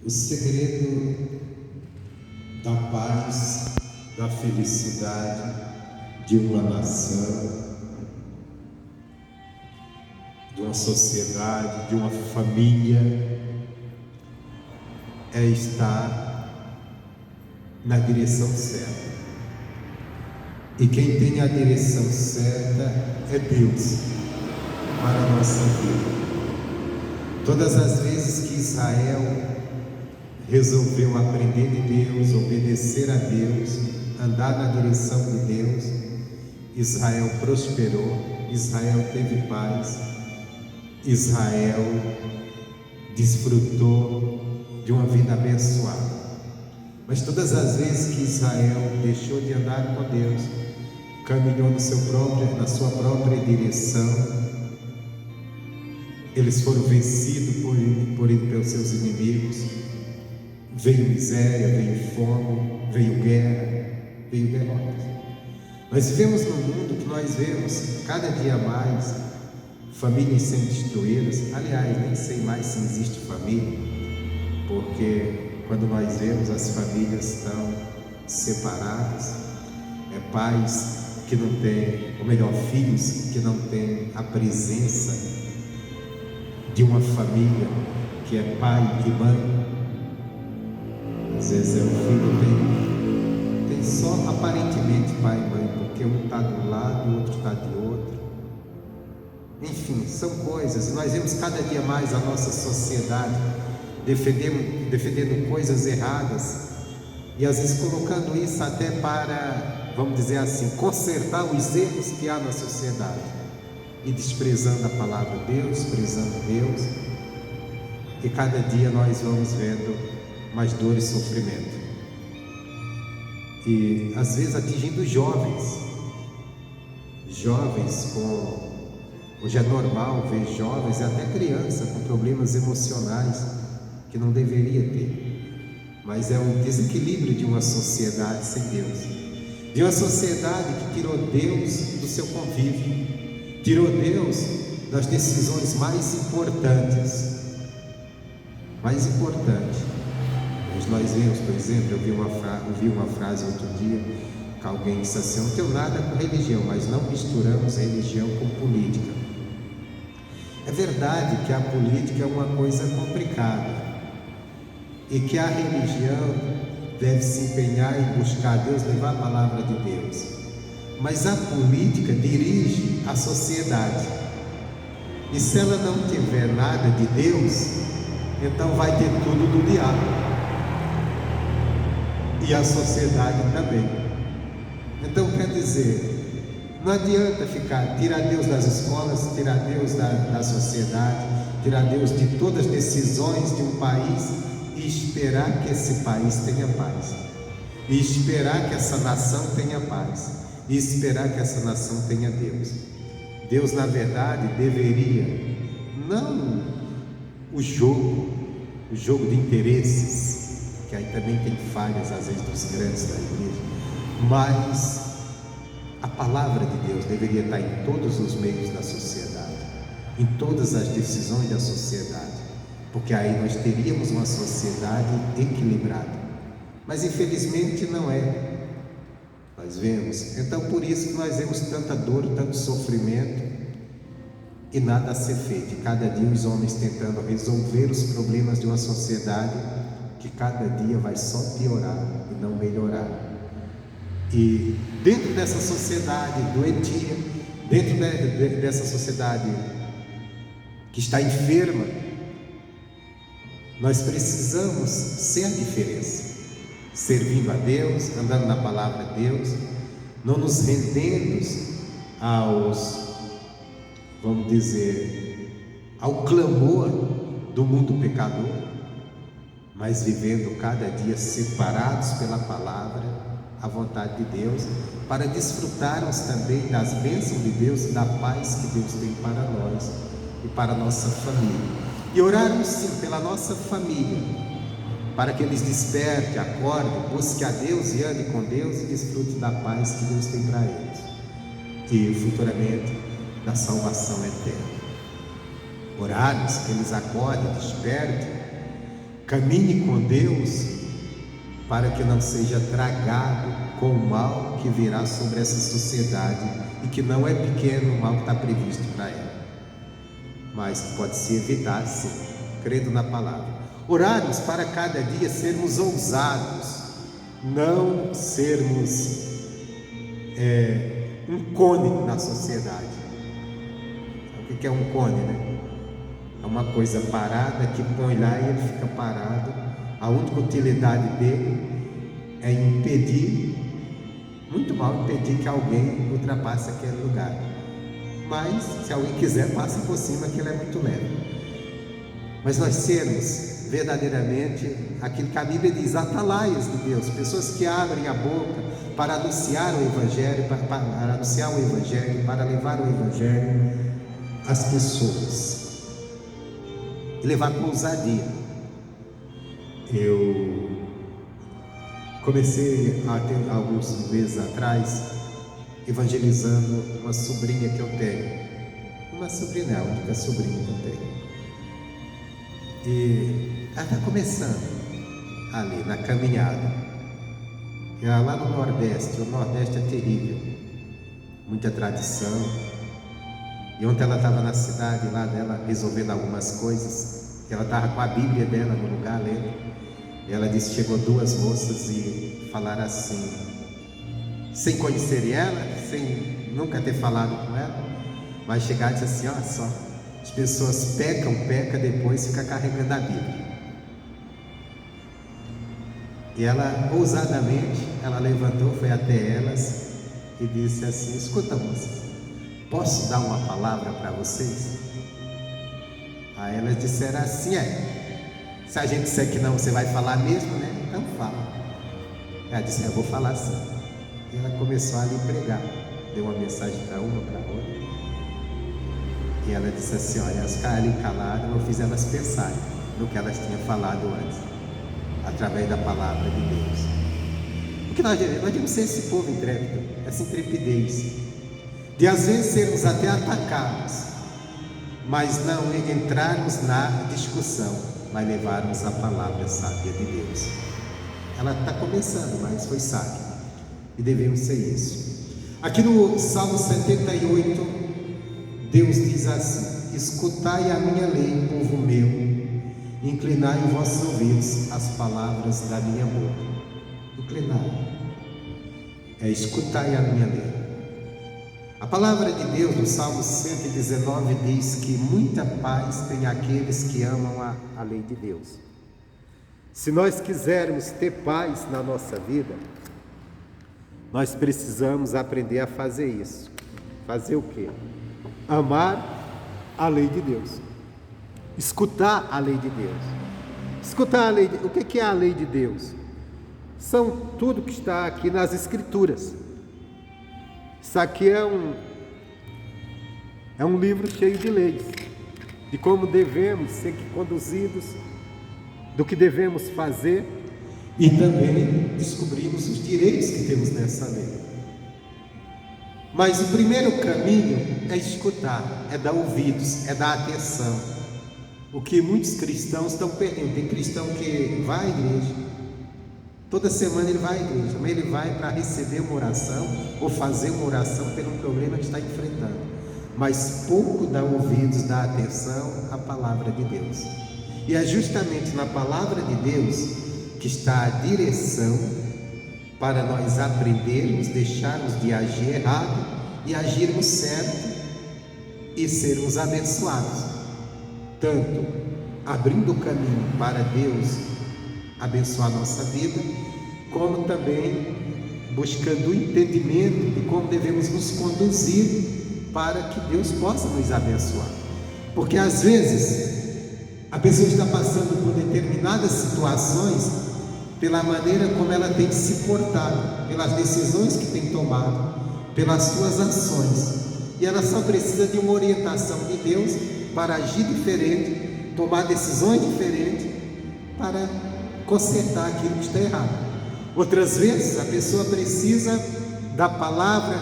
O segredo da paz, da felicidade de uma nação, de uma sociedade, de uma família, é estar na direção certa. E quem tem a direção certa é Deus para a nossa vida. Todas as vezes que Israel resolveu aprender de Deus, obedecer a Deus, andar na direção de Deus, Israel prosperou, Israel teve paz, Israel desfrutou de uma vida abençoada. Mas todas as vezes que Israel deixou de andar com Deus, caminhou na sua própria direção, eles foram vencidos pelos seus inimigos. Veio miséria, veio fome, veio guerra, veio derrotas. Nós vivemos num mundo que nós vemos cada dia mais famílias sendo destruídas. Aliás, nem sei mais se existe família, porque quando nós vemos as famílias estão separadas, pais que não têm, ou melhor, filhos que não têm a presença de uma família que é pai e mãe. Às vezes o filho tem só aparentemente pai e mãe, porque um está de um lado, o outro está de outro. Enfim, são coisas. Nós vemos cada dia mais a nossa sociedade defendendo coisas erradas, e às vezes colocando isso até para, vamos dizer assim, consertar os erros que há na sociedade, e desprezando a palavra de Deus, desprezando Deus. E cada dia nós vamos vendo mais dor e sofrimento, e às vezes atingindo jovens hoje é normal ver jovens e até crianças com problemas emocionais que não deveria ter, mas é um desequilíbrio de uma sociedade sem Deus, de uma sociedade que tirou Deus do seu convívio, tirou Deus das decisões mais importantes. Nós vemos, por exemplo, eu vi uma frase outro dia, que alguém disse assim: não tenho nada com religião, mas não misturamos religião com política. É verdade que a política é uma coisa complicada, e que a religião deve se empenhar em buscar Deus, levar a palavra de Deus, mas a política dirige a sociedade, e se ela não tiver nada de Deus, então vai ter tudo do diabo, e a sociedade também. Então, quer dizer, não adianta tirar Deus das escolas, tirar Deus da sociedade, tirar Deus de todas as decisões de um país e esperar que esse país tenha paz, e esperar que essa nação tenha paz, e esperar que essa nação tenha Deus. Deus, na verdade, deveria, não o jogo de interesses, que aí também tem falhas às vezes dos grandes da igreja, mas a palavra de Deus deveria estar em todos os meios da sociedade, em todas as decisões da sociedade, porque aí nós teríamos uma sociedade equilibrada, mas infelizmente não é. Nós vemos, então por isso que nós vemos tanta dor, tanto sofrimento, e nada a ser feito, e cada dia os homens tentando resolver os problemas de uma sociedade que cada dia vai só piorar e não melhorar. E dentro dessa sociedade doentia, dentro dessa sociedade que está enferma, nós precisamos ser a diferença, servindo a Deus, andando na palavra de Deus, não nos rendendo ao clamor do mundo pecador, mas vivendo cada dia separados pela palavra, a vontade de Deus, para desfrutarmos também das bênçãos de Deus e da paz que Deus tem para nós e para a nossa família. E orarmos sim pela nossa família, para que eles despertem, acordem, busquem a Deus e andem com Deus e desfrutem da paz que Deus tem para eles, e futuramente da salvação eterna. Orarmos que eles acordem, despertem, Caminhe com Deus para que não seja tragado com o mal que virá sobre essa sociedade, e que não é pequeno o mal que está previsto para ela, mas que pode se evitar sim, crendo na palavra. Orarmos para cada dia sermos ousados, não sermos um cone na sociedade. O que é um cone, né? É uma coisa parada que põe lá e ele fica parado. A única utilidade dele é impedir, muito mal impedir que alguém ultrapasse aquele lugar. Mas se alguém quiser, passa por cima, que ele é muito leve. Mas nós sermos verdadeiramente aquilo que a Bíblia diz, atalaias de Deus, pessoas que abrem a boca para anunciar o Evangelho, para anunciar o Evangelho, para levar o Evangelho às pessoas e levar com ousadia. Eu comecei há alguns meses atrás evangelizando uma sobrinha que eu tenho, uma sobrinha, a única sobrinha que eu tenho, e ela está começando ali na caminhada. Ela lá no Nordeste, o Nordeste é terrível, muita tradição. E ontem ela estava na cidade lá dela resolvendo algumas coisas, ela estava com a Bíblia dela no lugar lendo, e ela disse que chegou duas moças e falaram assim, sem conhecerem ela, sem nunca ter falado com ela, mas chegaram e disse assim, olha só, as pessoas pecam, depois fica carregando a Bíblia. E ela, ousadamente, ela levantou, foi até elas e disse assim, escuta moças, posso dar uma palavra para vocês? Aí elas disseram assim, se a gente disser que não, você vai falar mesmo, né? Então fala. Ela disse, eu vou falar sim. E ela começou a lhe pregar, deu uma mensagem para uma, para outra. E ela disse assim, olha, elas ficaram ali caladas, eu fiz elas pensarem no que elas tinham falado antes, através da palavra de Deus. Porque nós devemos ser esse povo intrépido, essa intrepidez, de às vezes sermos até atacados, mas não entrarmos na discussão, mas levarmos a palavra sábia de Deus. Ela está começando, mas foi sábia, e devemos ser isso. Aqui no Salmo 78, Deus diz assim, escutai a minha lei, povo meu, inclinai os vossos ouvidos às palavras da minha boca. Inclinai, escutai a minha lei. A palavra de Deus no Salmo 119 diz que muita paz tem aqueles que amam a lei de Deus. Se nós quisermos ter paz na nossa vida, nós precisamos aprender a fazer isso. Fazer o quê? Amar a lei de Deus. Escutar a lei de Deus. Escutar a lei de... O que é a lei de Deus? São tudo que está aqui nas Escrituras. Isso aqui é um livro cheio de leis, de como devemos ser conduzidos, do que devemos fazer, e também descobrimos os direitos que temos nessa lei. Mas o primeiro caminho é escutar, é dar ouvidos, é dar atenção. O que muitos cristãos estão perdendo. Tem cristão que vai à igreja, toda semana ele vai à igreja, mas ele vai para receber uma oração ou fazer uma oração pelo problema que está enfrentando, mas pouco dá ouvidos, dá atenção à palavra de Deus. E é justamente na palavra de Deus que está a direção para nós aprendermos, deixarmos de agir errado e agirmos certo e sermos abençoados, tanto abrindo o caminho para Deus abençoar a nossa vida, como também buscando o entendimento de como devemos nos conduzir para que Deus possa nos abençoar. Porque às vezes a pessoa está passando por determinadas situações pela maneira como ela tem se portado, pelas decisões que tem tomado, pelas suas ações, e ela só precisa de uma orientação de Deus para agir diferente, tomar decisões diferentes, para consertar aquilo que está errado. Outras vezes a pessoa precisa da palavra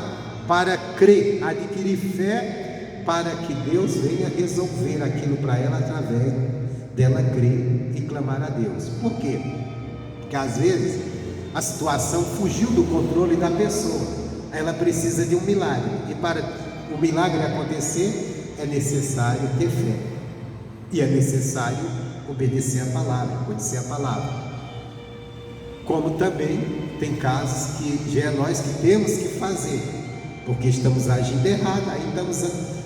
para crer, adquirir fé, para que Deus venha resolver aquilo para ela através dela crer e clamar a Deus. Por quê? Porque às vezes a situação fugiu do controle da pessoa, ela precisa de um milagre, e para o milagre acontecer é necessário ter fé, e é necessário obedecer a palavra, conhecer a palavra. Como também tem casos que já é nós que temos que fazer, porque estamos agindo errado, aí estamos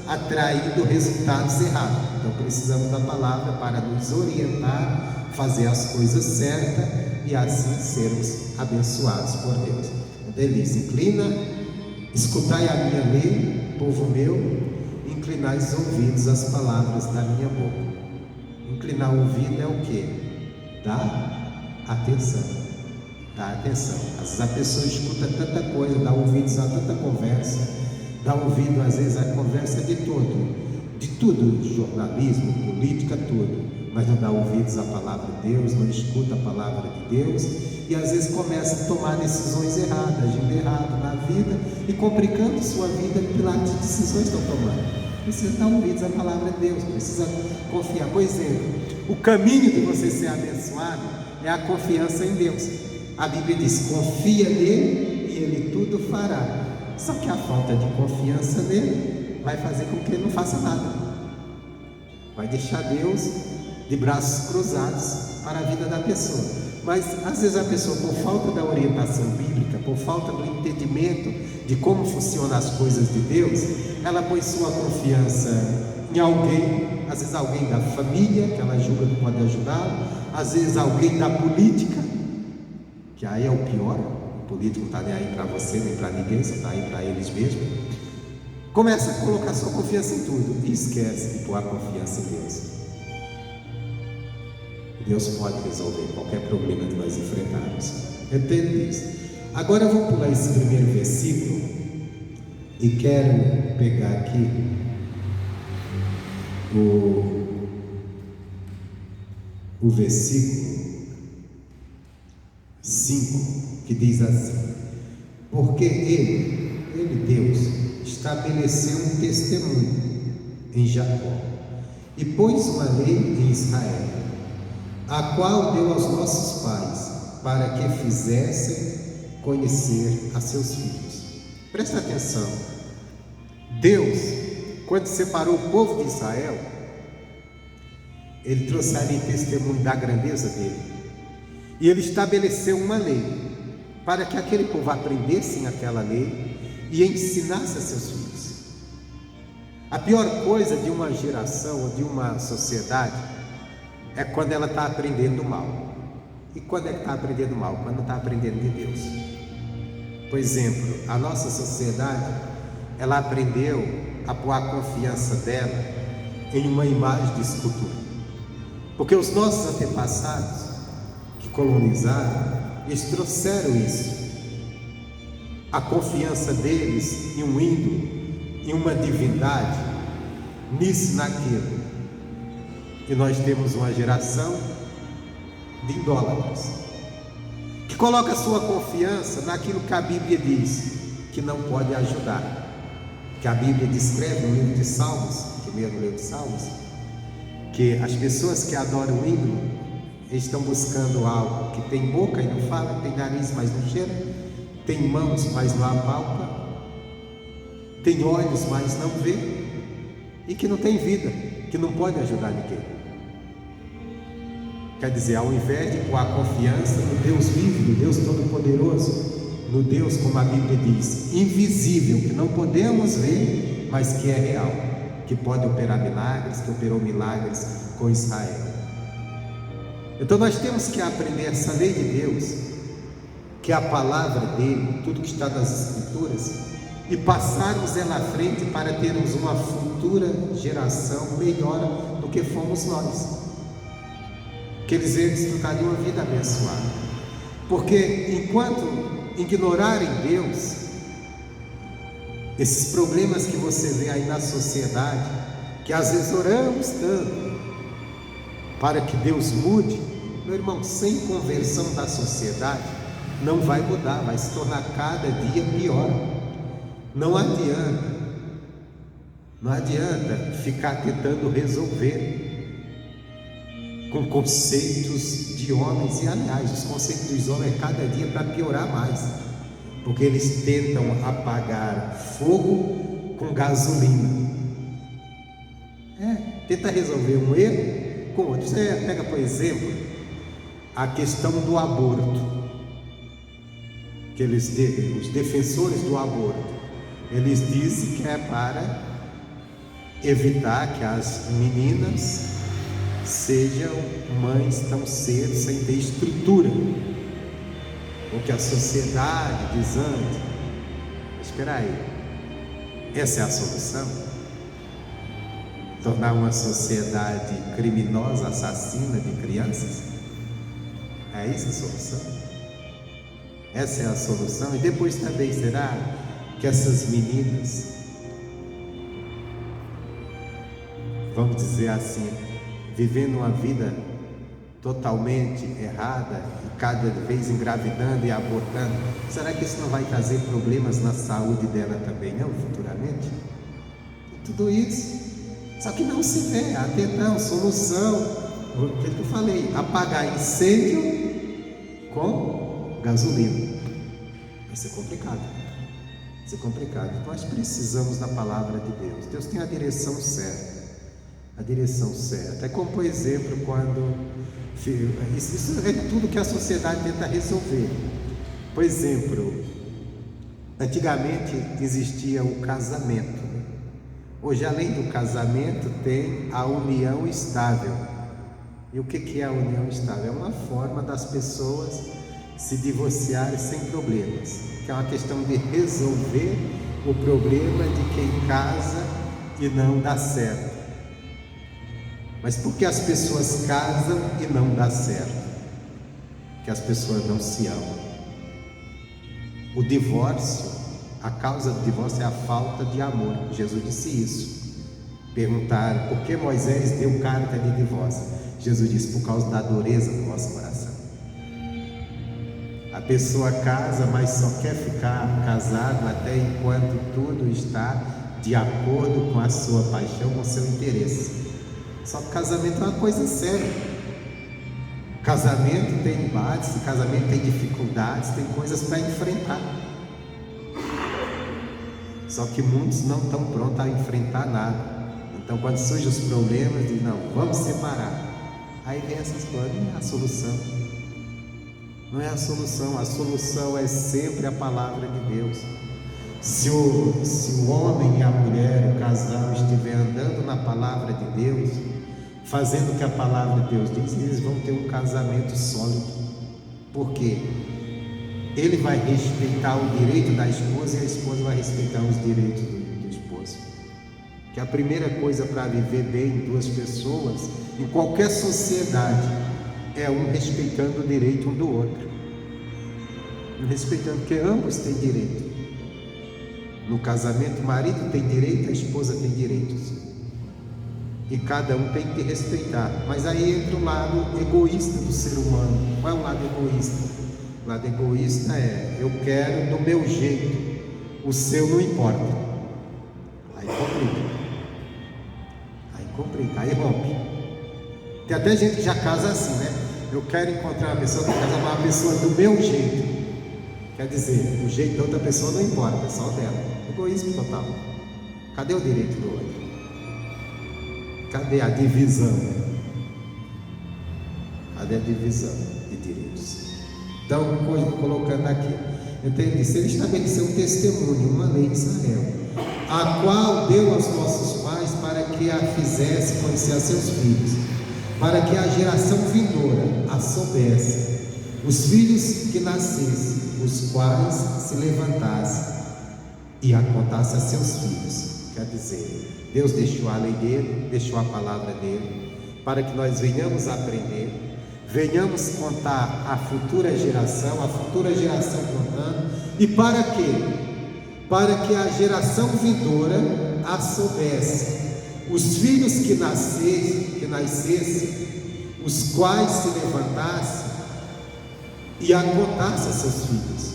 atraindo resultados errados. Então precisamos da palavra para nos orientar, fazer as coisas certas e assim sermos abençoados por Deus. Delícia, inclina, escutai a minha lei, povo meu, inclinai os ouvidos às palavras da minha boca. Inclinar o ouvido é o que? Dá atenção. Dá atenção. Às vezes a pessoa escuta tanta coisa, dá ouvidos a tanta conversa, dá ouvido às vezes a conversa de tudo, jornalismo, política, tudo, mas não dá ouvidos à palavra de Deus, não escuta a palavra de Deus, e às vezes começa a tomar decisões erradas, agindo errado na vida e complicando sua vida pelas decisões que estão tomando. Precisa dar ouvidos à palavra de Deus, precisa confiar. Por exemplo, o caminho de você ser abençoado é a confiança em Deus. A Bíblia diz: confia nele e ele tudo fará. Só que a falta de confiança nele vai fazer com que ele não faça nada, vai deixar Deus de braços cruzados para a vida da pessoa. Mas às vezes a pessoa, por falta da orientação bíblica, por falta do entendimento de como funcionam as coisas de Deus, ela põe sua confiança em alguém, às vezes alguém da família, que ela julga que pode ajudá-la, às vezes alguém da política, que aí é o pior. O político não está nem aí para você, nem para ninguém, só está aí para eles mesmos. Começa a colocar sua confiança em tudo e esquece de pôr a confiança em Deus. Deus pode resolver qualquer problema que nós enfrentarmos. Entende isso? Agora eu vou pular esse primeiro versículo e quero pegar aqui o versículo 5, que diz assim: porque ele Deus, estabeleceu um testemunho em Jacó e pôs uma lei em Israel, a qual deu aos nossos pais, para que fizessem conhecer a seus filhos. Presta atenção. Deus, quando separou o povo de Israel, ele trouxe ali testemunho da grandeza dele, e ele estabeleceu uma lei para que aquele povo aprendesse aquela lei e ensinasse a seus filhos. A pior coisa de uma geração ou de uma sociedade é quando ela está aprendendo mal. E quando é que está aprendendo mal? Quando não está aprendendo de Deus. Por exemplo, a nossa sociedade, ela aprendeu a pôr a confiança dela em uma imagem de escultura, porque os nossos antepassados que colonizaram, eles trouxeram isso, a confiança deles em um ídolo, em uma divindade, nisso, naquilo. E nós temos uma geração de idólatras, que coloca sua confiança naquilo que a Bíblia diz que não pode ajudar, que a Bíblia descreve no livro de Salmos, primeiro livro de Salmos, que as pessoas que adoram o ídolo estão buscando algo que tem boca e não fala, tem nariz mas não cheira, tem mãos mas não apalpa, tem olhos mas não vê, e que não tem vida, que não pode ajudar ninguém. Quer dizer, ao invés de pôr a confiança no Deus vivo, no Deus Todo-Poderoso, no Deus, como a Bíblia diz, invisível, que não podemos ver, mas que é real, que pode operar milagres, que operou milagres com Israel. Então nós temos que aprender essa lei de Deus, que é a palavra dele, tudo que está nas Escrituras, e passarmos ela à frente para termos uma futura geração melhor do que fomos nós, que eles desfrutariam uma vida abençoada. Porque enquanto ignorarem Deus, esses problemas que você vê aí na sociedade, que às vezes oramos tanto para que Deus mude, meu irmão, sem conversão da sociedade não vai mudar, vai se tornar cada dia pior. Não adianta ficar tentando resolver. com conceitos de homens, e aliás, os conceitos dos homens é cada dia para piorar mais, porque eles tentam apagar fogo com gasolina. Tenta resolver um erro com outro. Você pega, por exemplo, a questão do aborto, que os defensores do aborto, eles dizem que é para evitar que as meninas sejam mães tão cedo, sem ter estrutura, ou que a sociedade desande. Espera aí, essa é a solução? Tornar uma sociedade criminosa, assassina de crianças? É isso a solução? Essa é a solução? E depois também, será que essas meninas, vamos dizer assim, vivendo uma vida totalmente errada e cada vez engravidando e abortando, será que isso não vai trazer problemas na saúde dela também, não, futuramente? E tudo isso, só que não se vê até então solução. O que eu falei, apagar incêndio com gasolina. Vai ser complicado. Vai ser complicado. Nós precisamos da palavra de Deus. Deus tem a direção certa. A direção certa. É como, por exemplo, quando isso é tudo que a sociedade tenta resolver. Por exemplo, antigamente existia o casamento. Hoje, além do casamento, tem a união estável. E o que é a união estável? É uma forma das pessoas se divorciarem sem problemas, que é uma questão de resolver o problema de quem casa e não dá certo. Mas por que as pessoas casam e não dá certo? Porque as pessoas não se amam. O divórcio, a causa do divórcio é a falta de amor. Jesus disse isso. Perguntaram por que Moisés deu carta de divórcio. Jesus disse: por causa da dureza do vosso coração. A pessoa casa, mas só quer ficar casado até enquanto tudo está de acordo com a sua paixão, com o seu interesse. Só que casamento é uma coisa séria. Casamento tem embates, casamento tem dificuldades, tem coisas para enfrentar. Só que muitos não estão prontos a enfrentar nada. Então, quando surgem os problemas, dizem: não, vamos separar. Aí vem essas coisas. Não é a solução. Não é a solução. A solução é sempre a palavra de Deus. Se o homem e a mulher, o casal, estiver andando na palavra de Deus, fazendo o que a palavra de Deus diz, eles vão ter um casamento sólido. Por quê? Ele vai respeitar o direito da esposa e a esposa vai respeitar os direitos do esposo. Que a primeira coisa para viver bem duas pessoas, em qualquer sociedade, é um respeitando o direito um do outro. Respeitando, porque ambos têm direito. No casamento, o marido tem direito, a esposa tem direitos. E cada um tem que respeitar. Mas aí entra o lado egoísta do ser humano. Qual é o lado egoísta? O lado egoísta é: eu quero do meu jeito, o seu não importa. Aí complica, aí rompe. Tem até gente que já casa assim, né? Eu quero encontrar uma pessoa que casa com uma pessoa do meu jeito. Quer dizer, o jeito da outra pessoa não importa, é só dela. Egoísmo total. Cadê o direito do outro? Cadê a divisão? Cadê a divisão de direitos? Então, colocando aqui, entende? Se ele estabeleceu um testemunho, uma lei de Israel, a qual deu aos nossos pais para que a fizesse conhecer a seus filhos, para que a geração vindoura a soubesse, os filhos que nascessem, os quais se levantassem e a contasse a seus filhos. Quer dizer, Deus deixou a lei dele, deixou a palavra dele, para que nós venhamos aprender, venhamos contar à futura geração contando. E para quê? Para que a geração vindoura a soubesse, os filhos que nascessem, os quais se levantassem e a contasse a seus filhos,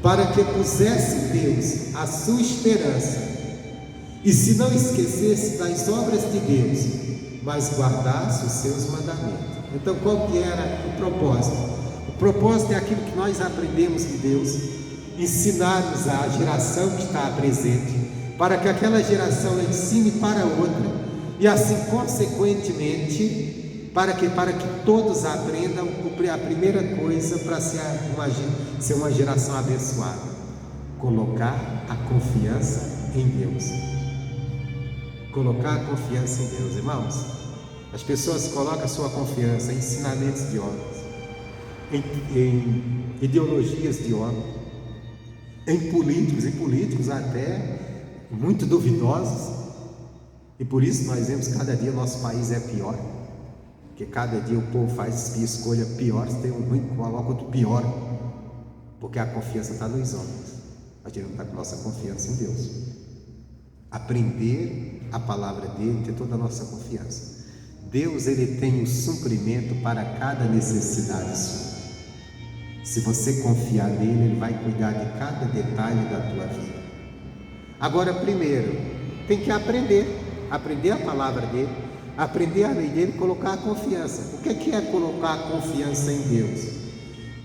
para que pusesse Deus a sua esperança, e se não esquecesse das obras de Deus, mas guardasse os seus mandamentos. Então, qual que era o propósito? O propósito é aquilo que nós aprendemos de Deus, ensinarmos à geração que está presente, para que aquela geração ensine para outra, e assim, consequentemente, para que todos aprendam a primeira coisa para ser uma geração abençoada: colocar a confiança em Deus. Colocar a confiança em Deus, irmãos. As pessoas colocam a sua confiança em ensinamentos de homens, em ideologias de homens, em políticos até muito duvidosos, e por isso nós vemos cada dia o nosso país é pior, porque cada dia o povo faz escolha pior. Se tem um ruim, coloca outro pior, porque a confiança está nos homens. A gente não está com nossa confiança em Deus. Aprender a palavra dele, ter toda a nossa confiança. Deus, ele tem um suprimento para cada necessidade sua. Se você confiar nele, ele vai cuidar de cada detalhe da tua vida. Agora, primeiro, tem que aprender a palavra dele, aprender a lei dele, colocar a confiança. O que é colocar a confiança em Deus?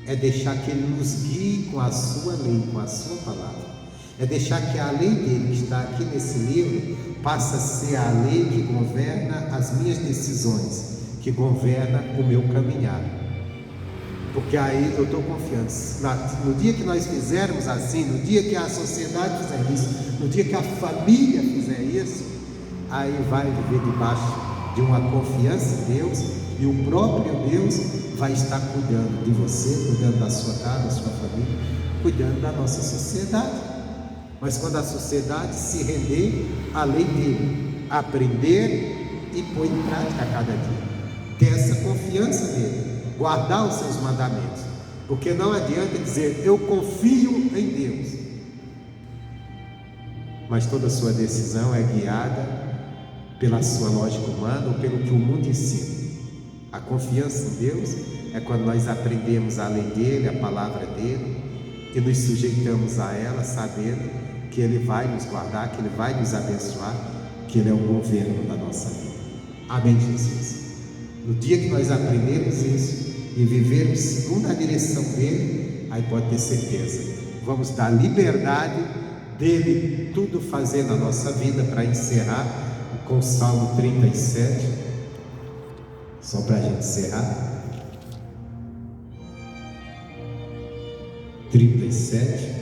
É deixar que ele nos guie com a sua lei, com a sua palavra. É deixar que a lei dele, que está aqui nesse livro, passe a ser a lei que governa as minhas decisões, que governa o meu caminhar. Porque aí eu estou confiante. No dia que nós fizermos assim, no dia que a sociedade fizer isso, no dia que a família fizer isso, aí vai viver debaixo de uma confiança em Deus, e o próprio Deus vai estar cuidando de você, cuidando da sua casa, da sua família, cuidando da nossa sociedade. Mas quando a sociedade se render à lei dele, aprender e pôr em prática a cada dia, ter essa confiança nele, guardar os seus mandamentos, porque não adianta dizer eu confio em Deus, mas toda a sua decisão é guiada pela sua lógica humana ou pelo que o mundo ensina. A confiança em Deus é quando nós aprendemos a lei dele, a palavra dele, e nos sujeitamos a ela, sabendo que ele vai nos guardar, que ele vai nos abençoar, que ele é o governo da nossa vida. Amém, Jesus? No dia que nós aprendermos isso e vivermos segundo a direção dele, aí pode ter certeza, vamos dar liberdade dele tudo fazer na nossa vida. Para encerrar com o Salmo 37, só para a gente encerrar, 37,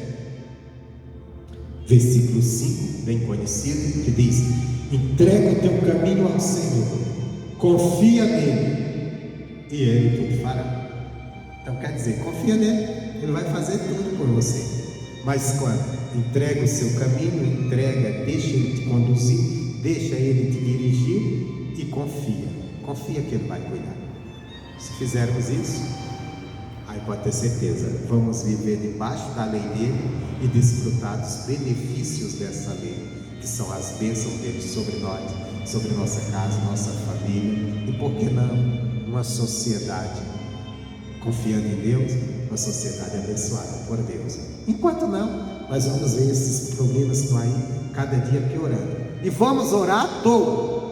versículo 5, bem conhecido, que diz: entrega o teu caminho ao Senhor, confia nele e ele tudo fará. Então quer dizer, confia nele, ele vai fazer tudo por você. Mas quando entrega o seu caminho, deixa ele te conduzir, deixa ele te dirigir e confia que ele vai cuidar. Se fizermos isso, aí pode ter certeza, vamos viver debaixo da lei dele e desfrutar dos benefícios dessa lei, que são as bênçãos dele sobre nós, sobre nossa casa, nossa família, e por que não, uma sociedade confiando em Deus, uma sociedade abençoada por Deus. Enquanto não, nós vamos ver esses problemas que estão aí cada dia piorando, e vamos orar à toa.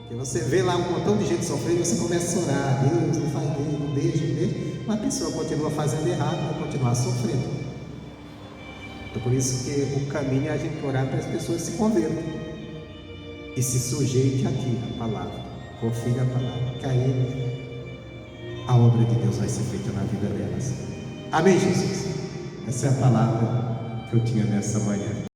Porque você vê lá um montão de gente sofrendo, você começa a orar: Deus, não faz Deus, não deixa, mas a pessoa continua fazendo errado, vai continuar sofrendo. Então por isso que o caminho é a gente orar para as pessoas se convertam e se sujeite aqui à palavra, confie na palavra, que aí a obra de Deus vai ser feita na vida delas. Amém, Jesus? Essa é a palavra que eu tinha nessa manhã.